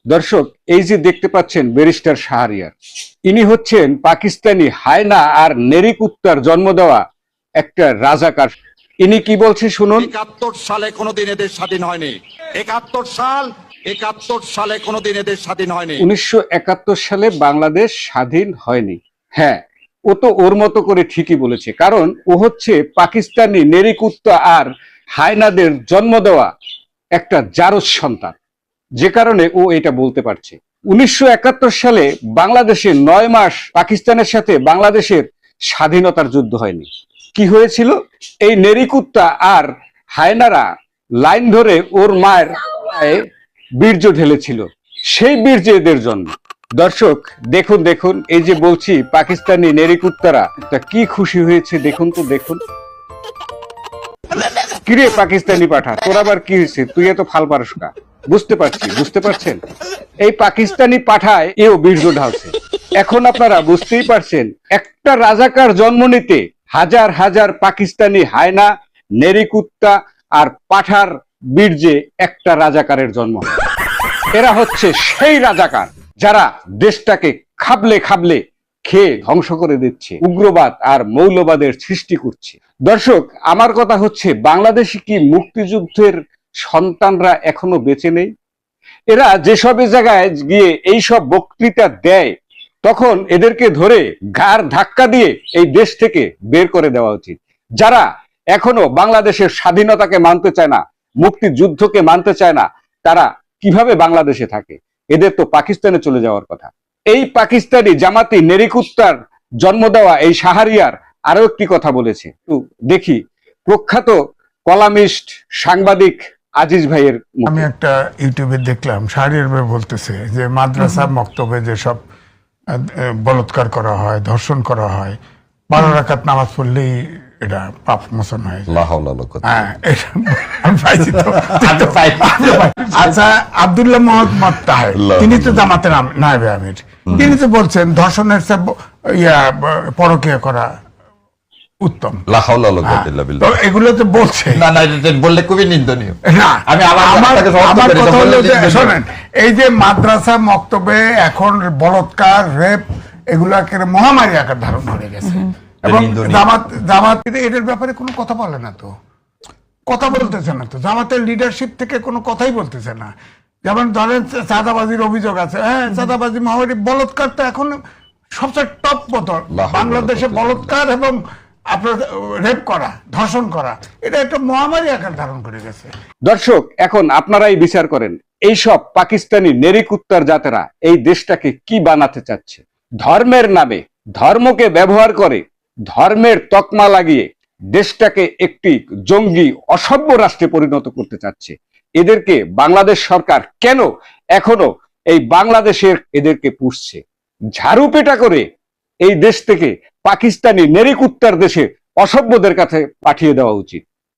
দর্শক, এই যে দেখতে পাচ্ছেন ব্যারিস্টার শাহরিয়ার, ইনি হচ্ছেন পাকিস্তানি হায়না আর নেরিকুত্তার জন্ম দেওয়া একটা রাজাকার। ইনি কি বলছে শুনুন। ৭১ সালে কোনোদিন এদের স্বাধীন হয়নি। ৭১ সালে কোনোদিন এদের স্বাধীন হয়নি। ১৯৭১ সালে বাংলাদেশ স্বাধীন হয়নি। হ্যাঁ, ও তো ওর মতো করে ঠিকই বলেছে, কারণ ও হচ্ছে পাকিস্তানি নেরিকুত্তা আর হায়নাদের জন্ম দেওয়া একটা জারজ সন্তান, যে কারণে ও এটা বলতে পারছে। ১৯৭১ সালে বাংলাদেশে ৯ মাস পাকিস্তানের সাথে বাংলাদেশের স্বাধীনতার যুদ্ধ হয়নি। কি হয়েছিল? এই নেরিকুত্তা আর হায়নারা লাইন ধরে ওর মায়ের গায়ে বীর্য ঢেলেছিল, সেই বীর্যে এদের জন্ম। দর্শক দেখুন দেখুন, এই যে বলছি পাকিস্তানি নেরিকুত্তারা তা কি খুশি হয়েছে দেখুন তো, দেখুন। কিরে পাকিস্তানি পাঠা, তোর আবার কি হয়েছে? তুই এত ফাল পারস কা? বুঝতে পারছি, বুঝতে পারছেন? এই পাকিস্তানি পাঠায় এও বীর্য ঢালছে। এখন আপনারা বুঝতেই পারছেন, একটা রাজাকার জন্ম নিতে হাজার হাজার পাকিস্তানি হায়না, নেরিকুত্তা আর পাঠার বীর্যে একটা রাজাকারের জন্ম হয়। এরা হচ্ছে সেই রাজাকার যারা দেশটাকে খাবলে খাবলে খেয়ে ধ্বংস করে দিচ্ছে, উগ্রবাদ আর মৌলবাদের সৃষ্টি করছে। দর্শক, আমার কথা হচ্ছে, বাংলাদেশে কি মুক্তিযুদ্ধের সন্তানরা এখনো বেঁচে নেই? এরা যেসব জায়গায় গিয়ে এইসব বক্তৃতা দেয়, তখন এদেরকে ধরে ঘাড় ধাক্কা দিয়ে এই দেশ থেকে বের করে দেওয়া উচিত। যারা এখনো বাংলাদেশের স্বাধীনতাকে মানতে চায় না, মুক্তিযুদ্ধকে মানতে চায় না, তারা কিভাবে বাংলাদেশে থাকে? এদের তো পাকিস্তানে চলে যাওয়ার কথা। এই পাকিস্তানি জামাতি নেরিকুত্তার জন্ম দেওয়া এই শাহরিয়ার আরো একটি কথা বলেছে, দেখি। প্রখ্যাত কলামিস্ট সাংবাদিক আজিজ ভাইয়ের মুখে। আমি একটা ইউটিউবে দেখলাম, শাহরিয়ার ভাই বলতেছে যে মাদ্রাসা মক্তবে যেসব বলৎকার করা হয়, ধর্ষণ করা হয়, ১২ রাকাত নামাজ পড়লেই এটা পাপ মোচন হয়। আচ্ছা, আব্দুল্লাহ মোহাম্মদ তাহের, তিনি তো জামাতের নায়েবে আমির, তিনি তো বলছেন ধর্ষণের পরকীয়া করা উত্তম। এগুলো তো বলছে না, বললে খুবই নিন্দনীয়। শোনেন, এই যে মাদ্রাসা মক্তবে এখন বলৎকার, রেপ, এগুলো মহামারী আকার ধারণ করে গেছে, এবং জামাত এটার ব্যাপারে কোনো কথা বলে না, তো কথা বলতেছে না, তো জামাতের লিডারশিপ থেকে কোনো কথাই বলতেছে না। যেমন ধরেন চাঁদাবাজির অভিযোগ আছে, হ্যাঁ চাঁদাবাজি, মহামারী, বলৎকার তো এখন সবচেয়ে টপ বোতল বাংলাদেশে। বলৎকার এবং আপনার রেপ করা, ধর্ষণ করা, এটা একটা মহামারী আকার ধারণ করে গেছে। দর্শক, এখন আপনারাই বিচার করেন, এইসব পাকিস্তানি নেরিকুত্তার জাতেরা এই দেশটাকে কি বানাতে চাচ্ছে। ধর্মের নামে ধর্মকে ব্যবহার করে ধর্মের তকমা লাগিয়ে দেশটাকে একটি জঙ্গি অসভ্য রাষ্ট্রে পরিণত করতে চাচ্ছে। এদেরকে বাংলাদেশ সরকার কেন এখনো এই বাংলাদেশের এদেরকে পুষছে? ঝাড়ু পেটা করে এই দেশ থেকে পাকিস্তানি নেরিকুত্তার দেশে অসভ্যদের কাছে পাঠিয়ে দেওয়া উচিত।